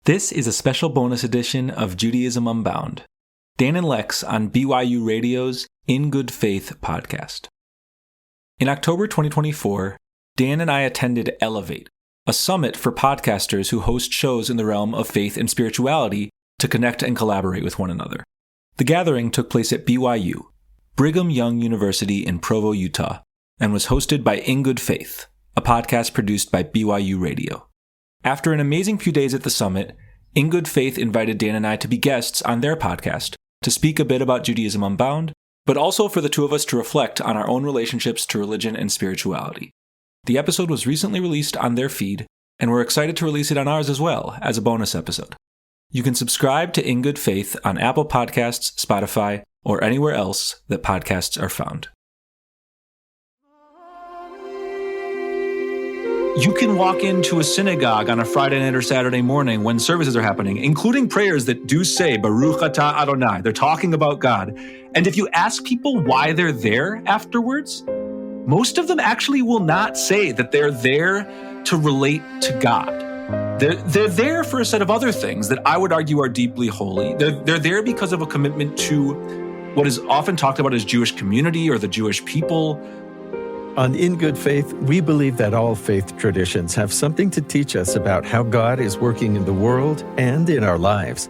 This is a special bonus edition of Judaism Unbound. Dan and Lex on BYU Radio's In Good Faith podcast. In October 2024, Dan and I attended Elevate, a summit for podcasters who host shows in the realm of faith and spirituality to connect and collaborate with one another. The gathering took place at BYU, Brigham Young University in Provo, Utah, and was hosted by In Good Faith, a podcast produced by BYU Radio. After an amazing few days at the summit, In Good Faith invited Dan and I to be guests on their podcast to speak a bit about Judaism Unbound, but also for the two of us to reflect on our own relationships to religion and spirituality. The episode was recently released on their feed, and we're excited to release it on ours as well as a bonus episode. You can subscribe to In Good Faith on Apple Podcasts, Spotify, or anywhere else that podcasts are found. You can walk into a synagogue on a Friday night or Saturday morning when services are happening, including prayers that do say, Baruch atah Adonai. They're talking about God. And if you ask people why they're there afterwards, most of them actually will not say that they're there to relate to God. They're there for a set of other things that I would argue are deeply holy. They're there because of a commitment to what is often talked about as Jewish community or the Jewish people. On In Good Faith, we believe that all faith traditions have something to teach us about how God is working in the world and in our lives.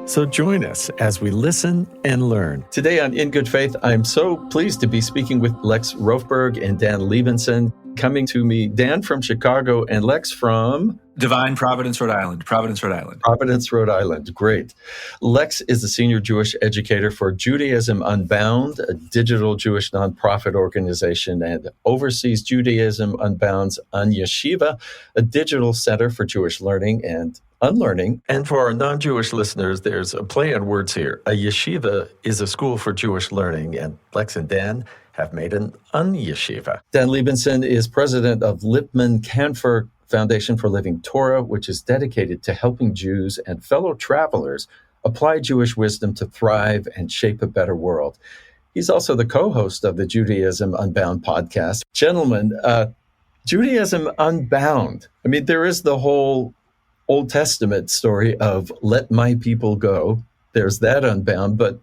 So join us as we listen and learn. Today on In Good Faith, I'm so pleased to be speaking with Lex Rofeberg and Dan Libenson. Coming to me, Dan from Chicago and Lex from Divine Providence, Rhode Island. Providence, Rhode Island. Great. Lex is the senior Jewish educator for Judaism Unbound, a digital Jewish nonprofit organization, and oversees Judaism Unbound's UnYeshiva, a digital center for Jewish learning and unlearning. And for our non-Jewish listeners, there's a play on words here. A yeshiva is a school for Jewish learning, and Lex and Dan have made an unYeshiva. Dan Libenson is president of Lippman Kanfer Foundation for Living Torah, which is dedicated to helping Jews and fellow travelers apply Jewish wisdom to thrive and shape a better world. He's also the co-host of the Judaism Unbound podcast. Gentlemen, Judaism Unbound. I mean, there is the whole Old Testament story of let my people go. There's that Unbound. But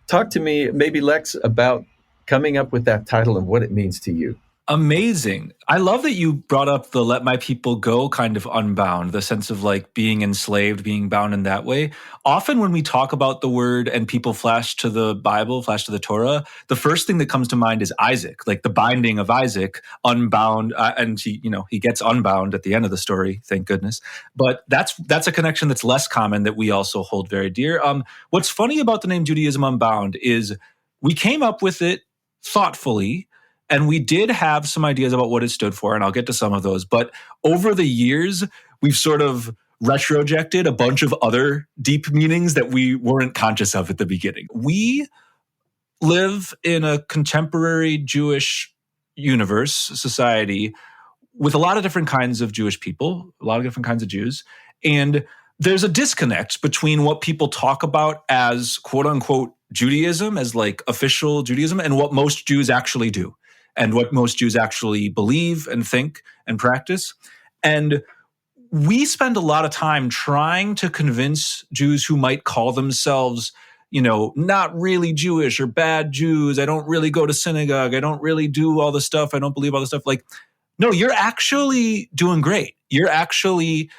talk to me, maybe Lex, about coming up with that title and what it means to you. Amazing. I love that you brought up the let my people go kind of unbound, the sense of like being enslaved, being bound in that way. Often when we talk about the word and people flash to the Bible, flash to the Torah, the first thing that comes to mind is Isaac, like the binding of Isaac, unbound, and he gets unbound at the end of the story, thank goodness. But that's a connection that's less common that we also hold very dear. What's funny about the name Judaism Unbound is we came up with it thoughtfully, and we did have some ideas about what it stood for, and I'll get to some of those. But over the years, we've sort of retrojected a bunch of other deep meanings that we weren't conscious of at the beginning. We live in a contemporary Jewish universe, society, with a lot of different kinds of Jewish people, a lot of different kinds of Jews. And there's a disconnect between what people talk about as quote unquote Judaism, as like official Judaism, and what most Jews actually do, and what most Jews actually believe and think and practice. And we spend a lot of time trying to convince Jews who might call themselves, not really Jewish or bad Jews. I don't really go to synagogue. I don't really do all the stuff. I don't believe all the stuff. Like, no, you're actually doing great. You're actually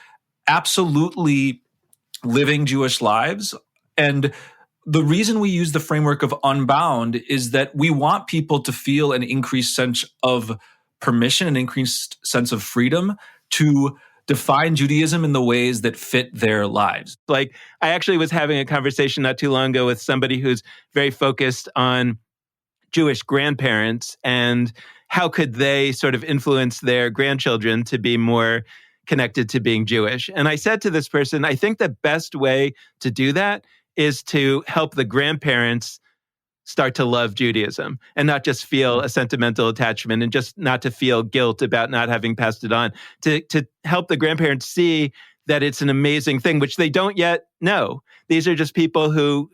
absolutely living Jewish lives. And the reason we use the framework of Unbound is that we want people to feel an increased sense of permission, an increased sense of freedom to define Judaism in the ways that fit their lives. Like, I actually was having a conversation not too long ago with somebody who's very focused on Jewish grandparents and how could they sort of influence their grandchildren to be more connected to being Jewish. And I said to this person, I think the best way to do that is to help the grandparents start to love Judaism and not just feel a sentimental attachment and just not to feel guilt about not having passed it on, to help the grandparents see that it's an amazing thing, which they don't yet know. These are just people who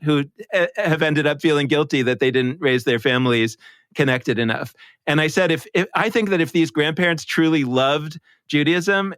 have ended up feeling guilty that they didn't raise their families connected enough. And I said, if I think that if these grandparents truly loved Judaism,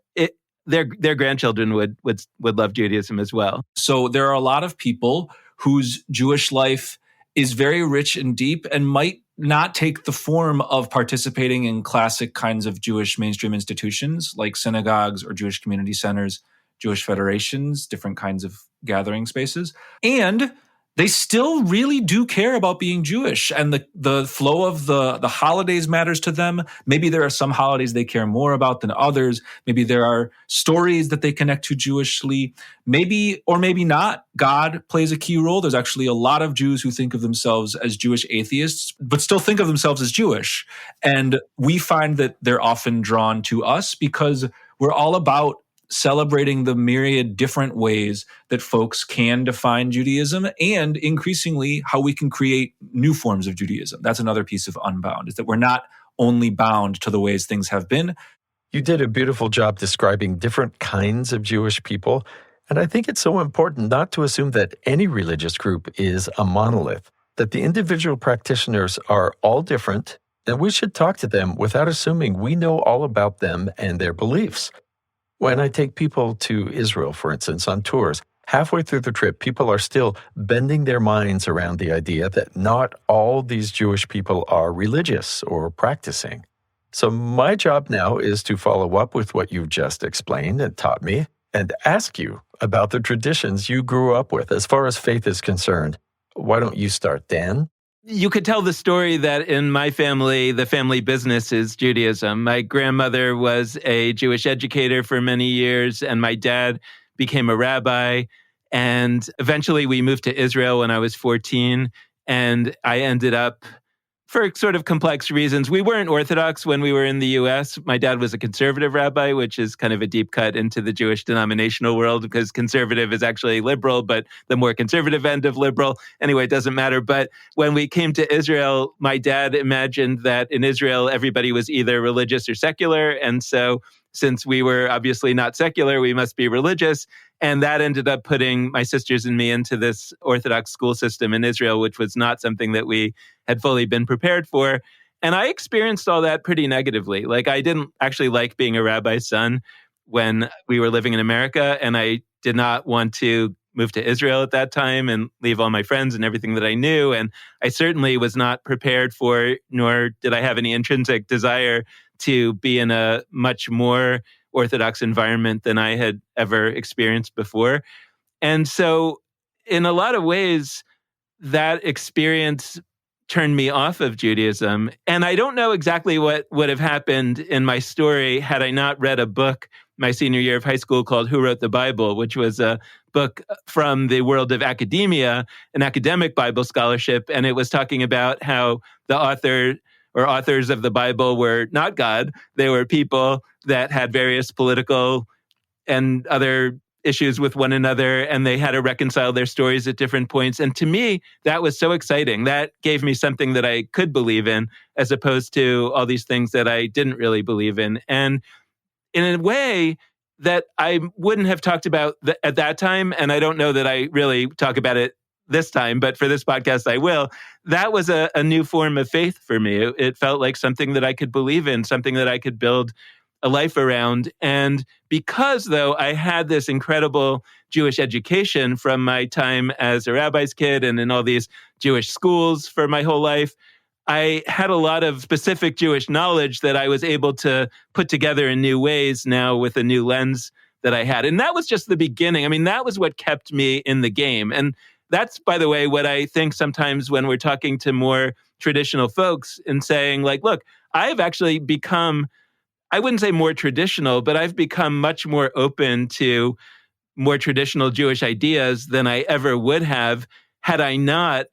their grandchildren would love Judaism as well. So there are a lot of people whose Jewish life is very rich and deep and might not take the form of participating in classic kinds of Jewish mainstream institutions like synagogues or Jewish community centers, Jewish federations, different kinds of gathering spaces. And they still really do care about being Jewish, and the flow of the holidays matters to them. Maybe there are some holidays they care more about than others. Maybe there are stories that they connect to Jewishly. Maybe or maybe not. God plays a key role. There's actually a lot of Jews who think of themselves as Jewish atheists, but still think of themselves as Jewish. And we find that they're often drawn to us because we're all about celebrating the myriad different ways that folks can define Judaism, and increasingly how we can create new forms of Judaism. That's another piece of Unbound, is that we're not only bound to the ways things have been. You did a beautiful job describing different kinds of Jewish people, and I think it's so important not to assume that any religious group is a monolith, that the individual practitioners are all different, and we should talk to them without assuming we know all about them and their beliefs. When I take people to Israel, for instance, on tours, halfway through the trip, people are still bending their minds around the idea that not all these Jewish people are religious or practicing. So my job now is to follow up with what you've just explained and taught me, and ask you about the traditions you grew up with as far as faith is concerned. Why don't you start, Dan? You could tell the story that in my family, the family business is Judaism. My grandmother was a Jewish educator for many years, and my dad became a rabbi. And eventually we moved to Israel when I was 14, and I ended up, for sort of complex reasons. We weren't Orthodox when we were in the U.S. My dad was a conservative rabbi, which is kind of a deep cut into the Jewish denominational world, because conservative is actually liberal, but the more conservative end of liberal. Anyway, it doesn't matter. But when we came to Israel, my dad imagined that in Israel, everybody was either religious or secular. And so since we were obviously not secular, we must be religious. And that ended up putting my sisters and me into this Orthodox school system in Israel, which was not something that we had fully been prepared for. And I experienced all that pretty negatively. Like, I didn't actually like being a rabbi's son when we were living in America, and I did not want to move to Israel at that time and leave all my friends and everything that I knew. And I certainly was not prepared for, nor did I have any intrinsic desire to be in a much more Orthodox environment than I had ever experienced before. And so in a lot of ways, that experience turned me off of Judaism. And I don't know exactly what would have happened in my story had I not read a book my senior year of high school called Who Wrote the Bible, which was a book from the world of academia, an academic Bible scholarship. And it was talking about how the author or authors of the Bible were not God. They were people that had various political and other issues with one another, and they had to reconcile their stories at different points. And to me, that was so exciting. That gave me something that I could believe in, as opposed to all these things that I didn't really believe in. And in a way that I wouldn't have talked about at that time, and I don't know that I really talk about it this time, but for this podcast, I will. That was a new form of faith for me. It felt like something that I could believe in, something that I could build a life around. And because, though, I had this incredible Jewish education from my time as a rabbi's kid and in all these Jewish schools for my whole life, I had a lot of specific Jewish knowledge that I was able to put together in new ways now with a new lens that I had. And that was just the beginning. I mean, that was what kept me in the game. And that's, by the way, what I think sometimes when we're talking to more traditional folks and saying, like, look, I've actually become, I wouldn't say more traditional, but I've become much more open to more traditional Jewish ideas than I ever would have had I not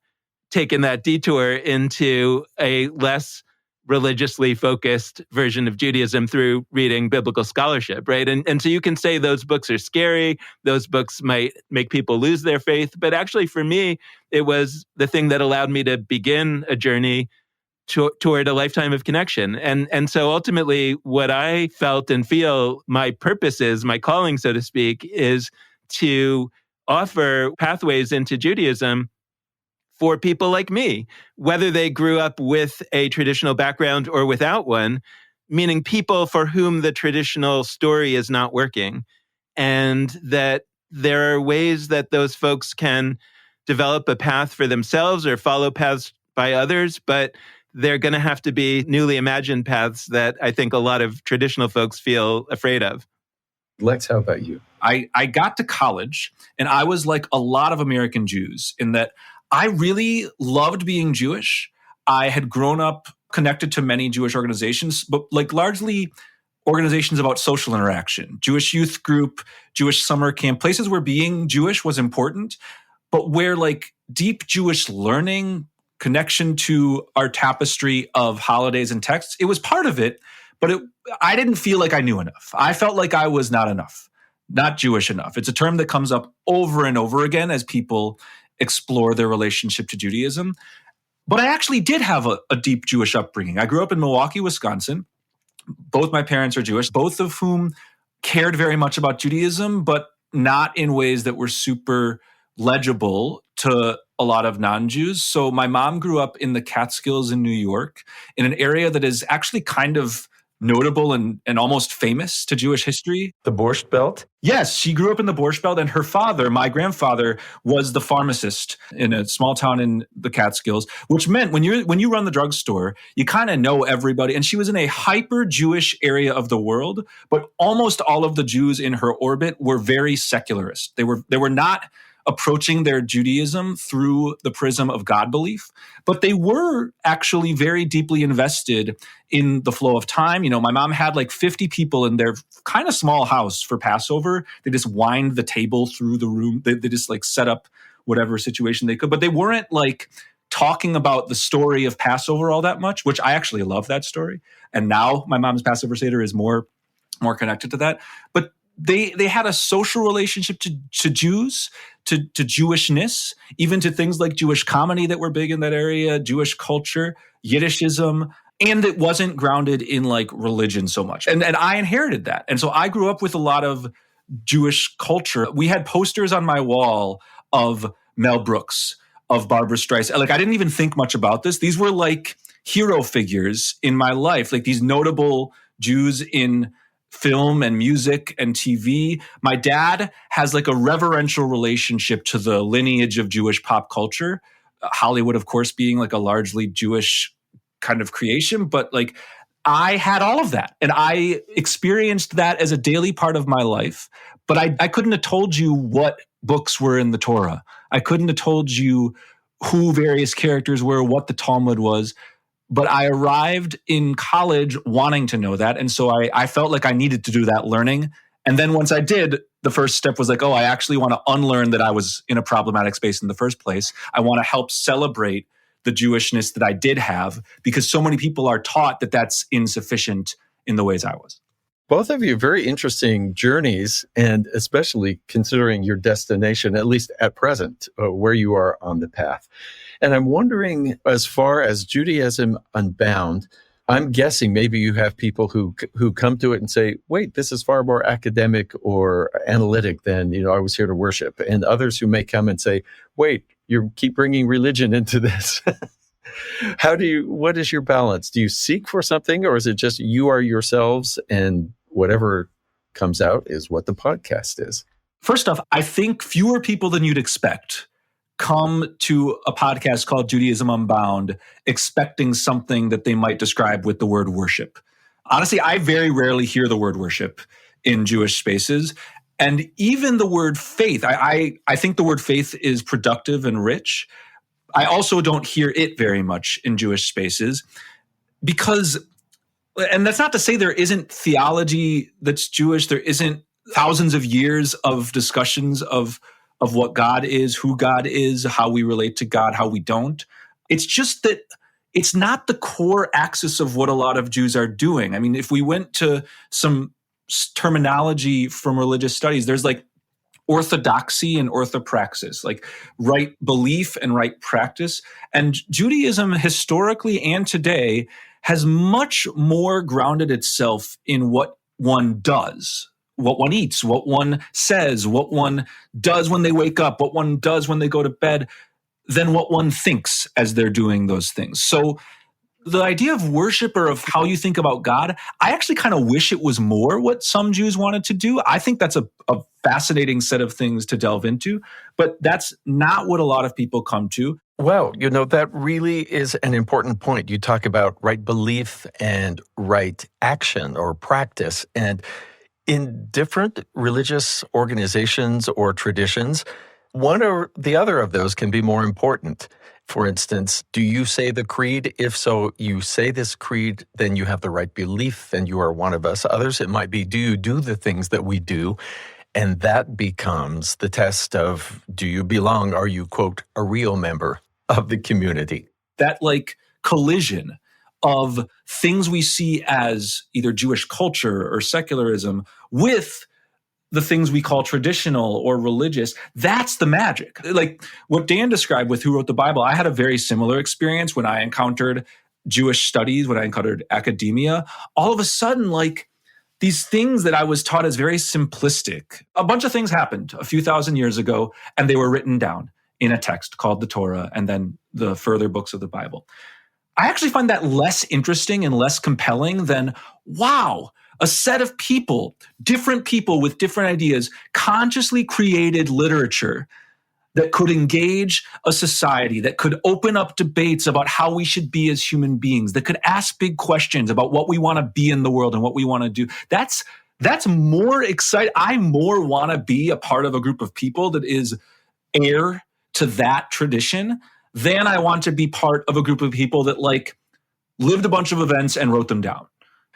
taken that detour into a less religiously focused version of Judaism through reading biblical scholarship, right? And so you can say those books are scary, those books might make people lose their faith, but actually for me, it was the thing that allowed me to begin a journey toward a lifetime of connection. And so ultimately, what I felt and feel my purpose is, my calling, so to speak, is to offer pathways into Judaism for people like me, whether they grew up with a traditional background or without one, meaning people for whom the traditional story is not working, and that there are ways that those folks can develop a path for themselves or follow paths by others, but they're going to have to be newly imagined paths that I think a lot of traditional folks feel afraid of. Lex, how about you? I got to college and I was like a lot of American Jews in that I really loved being Jewish. I had grown up connected to many Jewish organizations, but like largely organizations about social interaction, Jewish youth group, Jewish summer camp, places where being Jewish was important, but where like deep Jewish learning, connection to our tapestry of holidays and texts, it was part of it, but I didn't feel like I knew enough. I felt like I was not enough, not Jewish enough. It's a term that comes up over and over again as people explore their relationship to Judaism. But I actually did have a deep Jewish upbringing. I grew up in Milwaukee, Wisconsin. Both my parents are Jewish, both of whom cared very much about Judaism, but not in ways that were super legible to a lot of non-Jews. So my mom grew up in the Catskills in New York, in an area that is actually kind of notable and almost famous to Jewish history. The Borscht Belt? Yes, she grew up in the Borscht Belt, and her father, my grandfather, was the pharmacist in a small town in the Catskills, which meant when you run the drugstore, you kind of know everybody. And she was in a hyper-Jewish area of the world, but almost all of the Jews in her orbit were very secularist. They were not approaching their Judaism through the prism of God belief, but they were actually very deeply invested in the flow of time. You know, my mom had like 50 people in their kind of small house for Passover. They just wind the table through the room. They just like set up whatever situation they could, but they weren't like talking about the story of Passover all that much, which I actually love that story. And now my mom's Passover Seder is more connected to that. But they had a social relationship to Jews, to Jewishness, even to things like Jewish comedy that were big in that area, Jewish culture, Yiddishism, and it wasn't grounded in like religion so much. And I inherited that. And so I grew up with a lot of Jewish culture. We had posters on my wall of Mel Brooks, of Barbra Streisand. Like I didn't even think much about this. These were like hero figures in my life, like these notable Jews in film and music and TV. My dad has like a reverential relationship to the lineage of Jewish pop culture. Hollywood, of course, being like a largely Jewish kind of creation, but like I had all of that and I experienced that as a daily part of my life. But I couldn't have told you what books were in the Torah. I couldn't have told you who various characters were, what the Talmud was. But I arrived in college wanting to know that. And so I felt like I needed to do that learning. And then once I did, the first step was like, oh, I actually want to unlearn that I was in a problematic space in the first place. I want to help celebrate the Jewishness that I did have, because so many people are taught that that's insufficient in the ways I was. Both of you very interesting journeys, and especially considering your destination, at least at present, where you are on the path. And I'm wondering, as far as Judaism Unbound, I'm guessing maybe you have people who come to it and say, wait, this is far more academic or analytic than, I was here to worship. And others who may come and say, wait, you keep bringing religion into this. What is your balance? Do you seek for something, or is it just you are yourselves and whatever comes out is what the podcast is? First off, I think fewer people than you'd expect come to a podcast called Judaism Unbound expecting something that they might describe with the word worship. Honestly, I very rarely hear the word worship in Jewish spaces. And even the word faith, I think the word faith is productive and rich. I also don't hear it very much in Jewish spaces because, and that's not to say there isn't theology that's Jewish. There isn't thousands of years of discussions of what God is, who God is, how we relate to God, how we don't. It's just that it's not the core axis of what a lot of Jews are doing. I mean, if we went to some terminology from religious studies, there's like orthodoxy and orthopraxis, like right belief and right practice. And Judaism historically and today has much more grounded itself in what one does, what one eats, what one says, what one does when they wake up, what one does when they go to bed, than what one thinks as they're doing those things. So The idea of worship or of how you think about God, I actually kind of wish it was more what some Jews wanted to do. I think that's a fascinating set of things to delve into, but that's not what a lot of people come to. Well, that really is an important point. You talk about right belief and right action or practice. And in different religious organizations or traditions, one or the other of those can be more important. For instance, do you say the creed? If so, you say this creed, then you have the right belief and you are one of us. Others, it might be, do you do the things that we do? And that becomes the test of, do you belong? Are you, quote, a real member of the community? That collision of things we see as either Jewish culture or secularism with the things we call traditional or religious, that's the magic. Like what Dan described with Who Wrote the Bible, I had a very similar experience when I encountered Jewish studies, when I encountered academia. All of a sudden, these things that I was taught as very simplistic, a bunch of things happened a few thousand years ago, and they were written down in a text called the Torah and then the further books of the Bible. I actually find that less interesting and less compelling than, wow, a set of people, different people with different ideas, consciously created literature that could engage a society, that could open up debates about how we should be as human beings, that could ask big questions about what we want to be in the world and what we want to do. That's more exciting. I more want to be a part of a group of people that is heir to that tradition than I want to be part of a group of people that lived a bunch of events and wrote them down.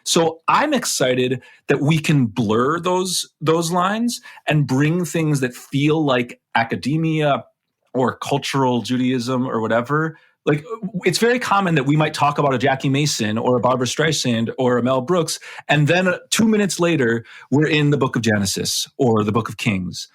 So I'm excited that we can blur those lines and bring things that feel like academia or cultural Judaism or whatever. It's very common that we might talk about a Jackie Mason or a Barbara Streisand or a Mel Brooks, and then 2 minutes later, we're in the book of Genesis or the book of Kings.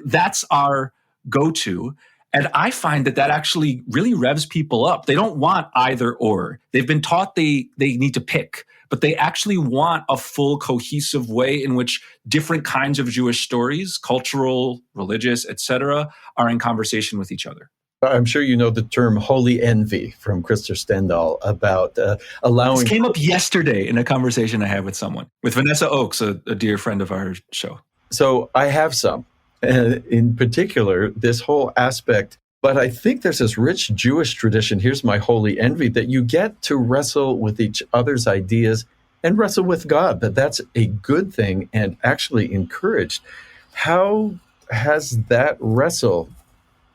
That's our go-to. And I find that actually really revs people up. They don't want either or. They've been taught they need to pick, but they actually want a full cohesive way in which different kinds of Jewish stories, cultural, religious, etc., are in conversation with each other. I'm sure you know the term holy envy from Christopher Stendhal about allowing... This came up yesterday in a conversation I had with someone, with Vanessa Oakes, a dear friend of our show. So I have some. In particular, this whole aspect, but I think there's this rich Jewish tradition, here's my holy envy, that you get to wrestle with each other's ideas and wrestle with God, that's a good thing and actually encouraged. How has that wrestle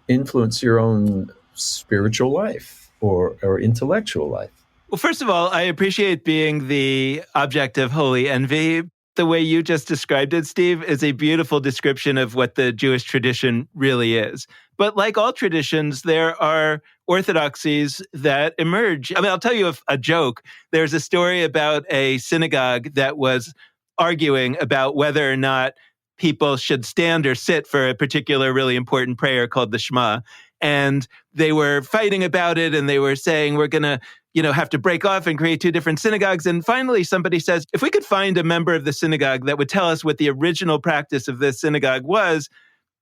influenced your own spiritual life or intellectual life? Well, first of all, I appreciate being the object of holy envy. The way you just described it, Steve, is a beautiful description of what the Jewish tradition really is. But like all traditions, there are orthodoxies that emerge. I mean, I'll tell you a joke. There's a story about a synagogue that was arguing about whether or not people should stand or sit for a particular really important prayer called the Shema. And they were fighting about it, and they were saying, we're going to have to break off and create two different synagogues. And finally, somebody says, if we could find a member of the synagogue that would tell us what the original practice of this synagogue was,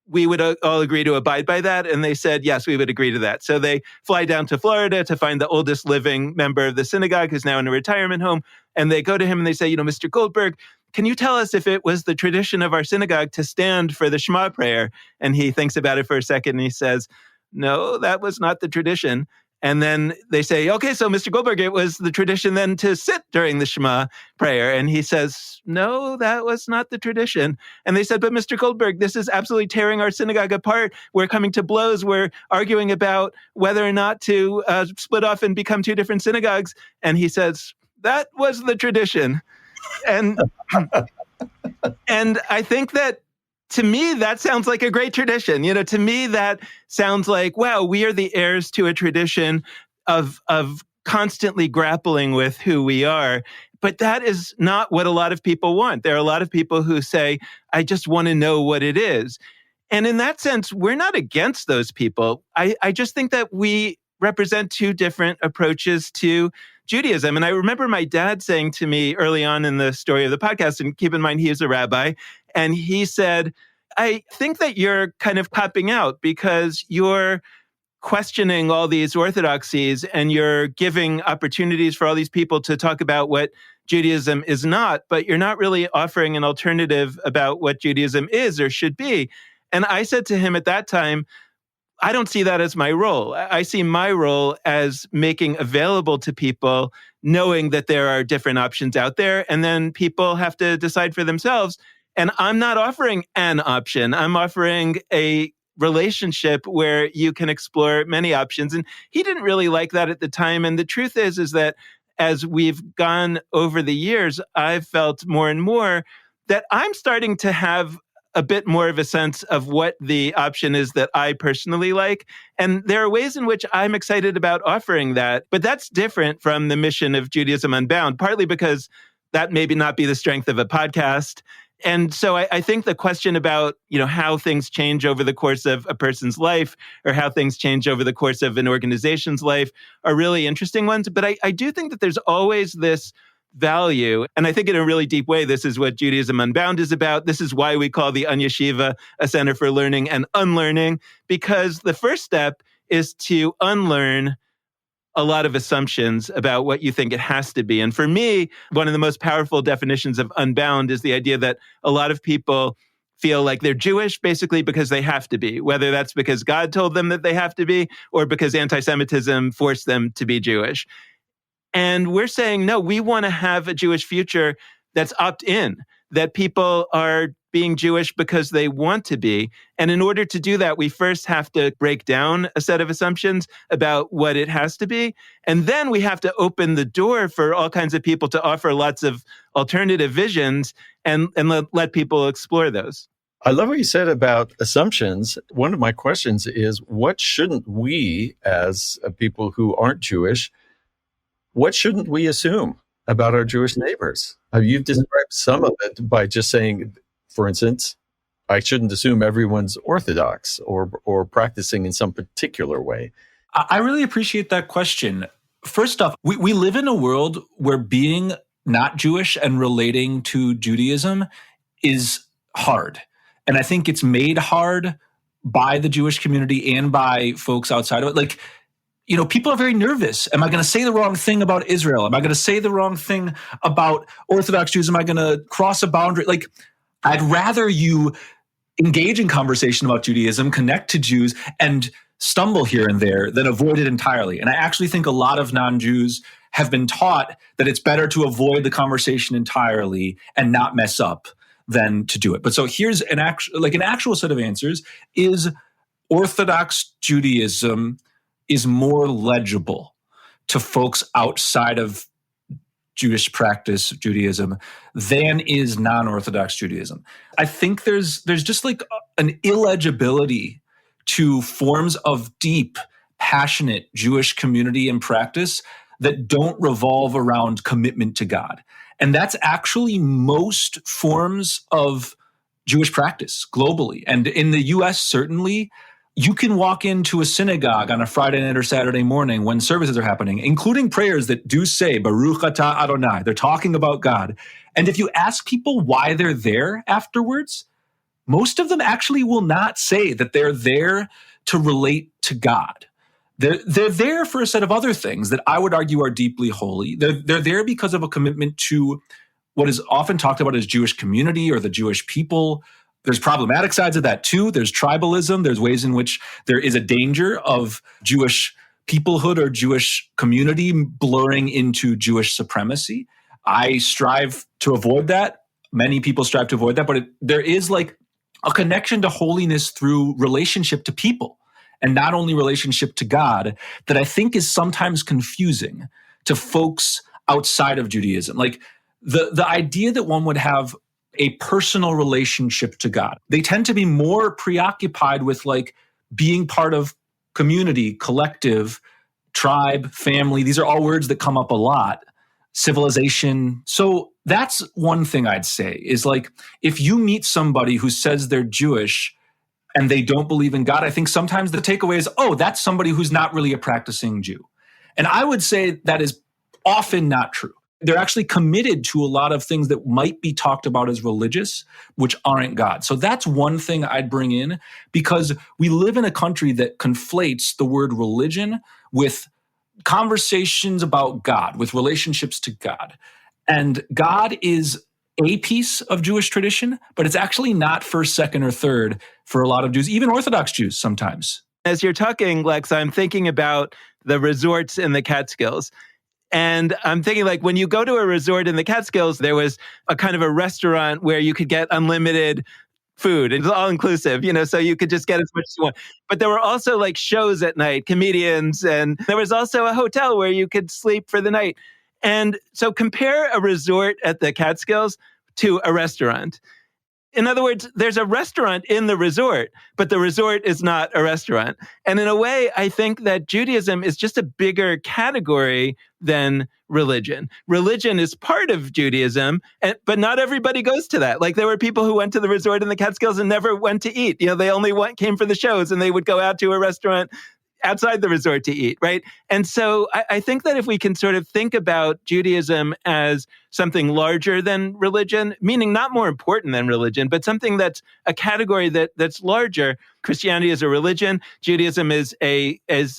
we would all agree to abide by that. And they said, yes, we would agree to that. So they fly down to Florida to find the oldest living member of the synagogue, who's now in a retirement home. And they go to him and they say, Mr. Goldberg, can you tell us if it was the tradition of our synagogue to stand for the Shema prayer? And he thinks about it for a second and he says, no, that was not the tradition. And then they say, okay, so Mr. Goldberg, it was the tradition then to sit during the Shema prayer. And he says, no, that was not the tradition. And they said, but Mr. Goldberg, this is absolutely tearing our synagogue apart. We're coming to blows. We're arguing about whether or not to split off and become two different synagogues. And he says, that was the tradition. And and I think that, to me, that sounds like a great tradition. To me, that sounds like, wow, we are the heirs to a tradition of constantly grappling with who we are. But that is not what a lot of people want. There are a lot of people who say, I just want to know what it is. And in that sense, we're not against those people. I just think that we represent two different approaches to Judaism. And I remember my dad saying to me early on in the story of the podcast, and keep in mind, he is a rabbi, and he said, I think that you're kind of copping out because you're questioning all these orthodoxies and you're giving opportunities for all these people to talk about what Judaism is not, but you're not really offering an alternative about what Judaism is or should be. And I said to him at that time, I don't see that as my role. I see my role as making available to people, knowing that there are different options out there, and then people have to decide for themselves. And I'm not offering an option. I'm offering a relationship where you can explore many options. And he didn't really like that at the time. And the truth is that as we've gone over the years, I've felt more and more that I'm starting to have a bit more of a sense of what the option is that I personally like. And there are ways in which I'm excited about offering that. But that's different from the mission of Judaism Unbound, partly because that maybe not be the strength of a podcast. And so I think the question about, how things change over the course of a person's life or how things change over the course of an organization's life are really interesting ones. But I do think that there's always this value. And I think in a really deep way, this is what Judaism Unbound is about. This is why we call the UnYeshiva a center for learning and unlearning, because the first step is to unlearn a lot of assumptions about what you think it has to be. And for me, one of the most powerful definitions of Unbound is the idea that a lot of people feel like they're Jewish basically because they have to be, whether that's because God told them that they have to be or because anti-Semitism forced them to be Jewish. And we're saying, no, we want to have a Jewish future that's opt-in, that people are being Jewish because they want to be. And in order to do that, we first have to break down a set of assumptions about what it has to be. And then we have to open the door for all kinds of people to offer lots of alternative visions and let people explore those. I love what you said about assumptions. One of my questions is, what shouldn't we, as people who aren't Jewish, what shouldn't we assume about our Jewish neighbors? You've described some of it by just saying, for instance, I shouldn't assume everyone's Orthodox or practicing in some particular way. I really appreciate that question. First off, we live in a world where being not Jewish and relating to Judaism is hard. And I think it's made hard by the Jewish community and by folks outside of it. People are very nervous. Am I going to say the wrong thing about Israel? Am I going to say the wrong thing about Orthodox Jews? Am I going to cross a boundary? I'd rather you engage in conversation about Judaism, connect to Jews, and stumble here and there than avoid it entirely. And I actually think a lot of non-Jews have been taught that it's better to avoid the conversation entirely and not mess up than to do it. But so here's an actual set of answers. Is Orthodox Judaism is more legible to folks outside of Jewish practice, Judaism, than is non-Orthodox Judaism. I think there's just an illegibility to forms of deep, passionate Jewish community and practice that don't revolve around commitment to God. And that's actually most forms of Jewish practice globally. And in the US, certainly, you can walk into a synagogue on a Friday night or Saturday morning when services are happening, including prayers that do say, Baruch atah Adonai. They're talking about God. And if you ask people why they're there afterwards, most of them actually will not say that they're there to relate to God. They're there for a set of other things that I would argue are deeply holy. They're there because of a commitment to what is often talked about as Jewish community or the Jewish people. There's problematic sides of that too. There's tribalism. There's ways in which there is a danger of Jewish peoplehood or Jewish community blurring into Jewish supremacy. I strive to avoid that. Many people strive to avoid that, but there is a connection to holiness through relationship to people and not only relationship to God that I think is sometimes confusing to folks outside of Judaism. The idea that one would have a personal relationship to God. They tend to be more preoccupied with being part of community, collective, tribe, family. These are all words that come up a lot. Civilization. So that's one thing I'd say is if you meet somebody who says they're Jewish and they don't believe in God, I think sometimes the takeaway is, oh, that's somebody who's not really a practicing Jew. And I would say that is often not true. they're actually committed to a lot of things that might be talked about as religious, which aren't God. So that's one thing I'd bring in, because we live in a country that conflates the word religion with conversations about God, with relationships to God. And God is a piece of Jewish tradition, but it's actually not first, second, or third for a lot of Jews, even Orthodox Jews sometimes. As you're talking, Lex, I'm thinking about the resorts in the Catskills. And I'm thinking, like, when you go to a resort in the Catskills, there was a kind of a restaurant where you could get unlimited food. It's all inclusive, so you could just get as much as you want. But there were also like shows at night, comedians, and there was also a hotel where you could sleep for the night. And so compare a resort at the Catskills to a restaurant. In other words, there's a restaurant in the resort, but the resort is not a restaurant. And in a way, I think that Judaism is just a bigger category than religion. Religion is part of Judaism, but not everybody goes to that. Like, there were people who went to the resort in the Catskills and never went to eat. They only came for the shows, and they would go out to a restaurant outside the resort to eat, right? And so I think that if we can sort of think about Judaism as something larger than religion, meaning not more important than religion, but something that's a category that's larger. Christianity is a religion. Judaism is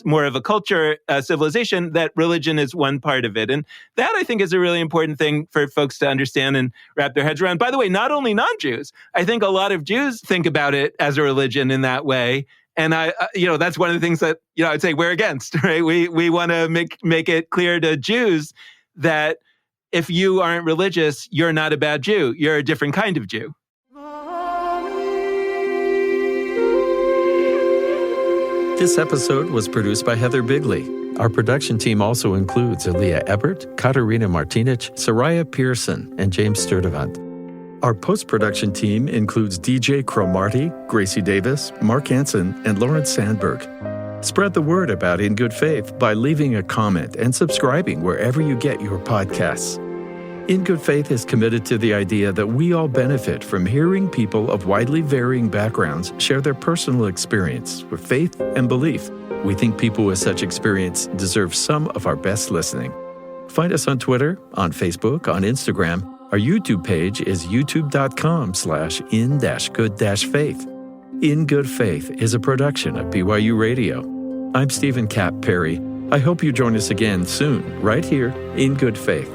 more of a culture, a civilization. That religion is one part of it. And that, I think, is a really important thing for folks to understand and wrap their heads around. By the way, not only non-Jews. I think a lot of Jews think about it as a religion in that way. And that's one of the things that, I'd say we're against, right? We want to make it clear to Jews that if you aren't religious, you're not a bad Jew. You're a different kind of Jew. This episode was produced by Heather Bigley. Our production team also includes Aaliyah Ebert, Katarina Martinic, Soraya Pearson, and James Sturdivant. Our post-production team includes DJ Cromarty, Gracie Davis, Mark Hansen, and Lawrence Sandberg. Spread the word about In Good Faith by leaving a comment and subscribing wherever you get your podcasts. In Good Faith is committed to the idea that we all benefit from hearing people of widely varying backgrounds share their personal experience with faith and belief. We think people with such experience deserve some of our best listening. Find us on Twitter, on Facebook, on Instagram. Our YouTube page is youtube.com/in-good-faith. In Good Faith is a production of BYU Radio. I'm Steve Kapp Perry. I hope you join us again soon, right here in Good Faith.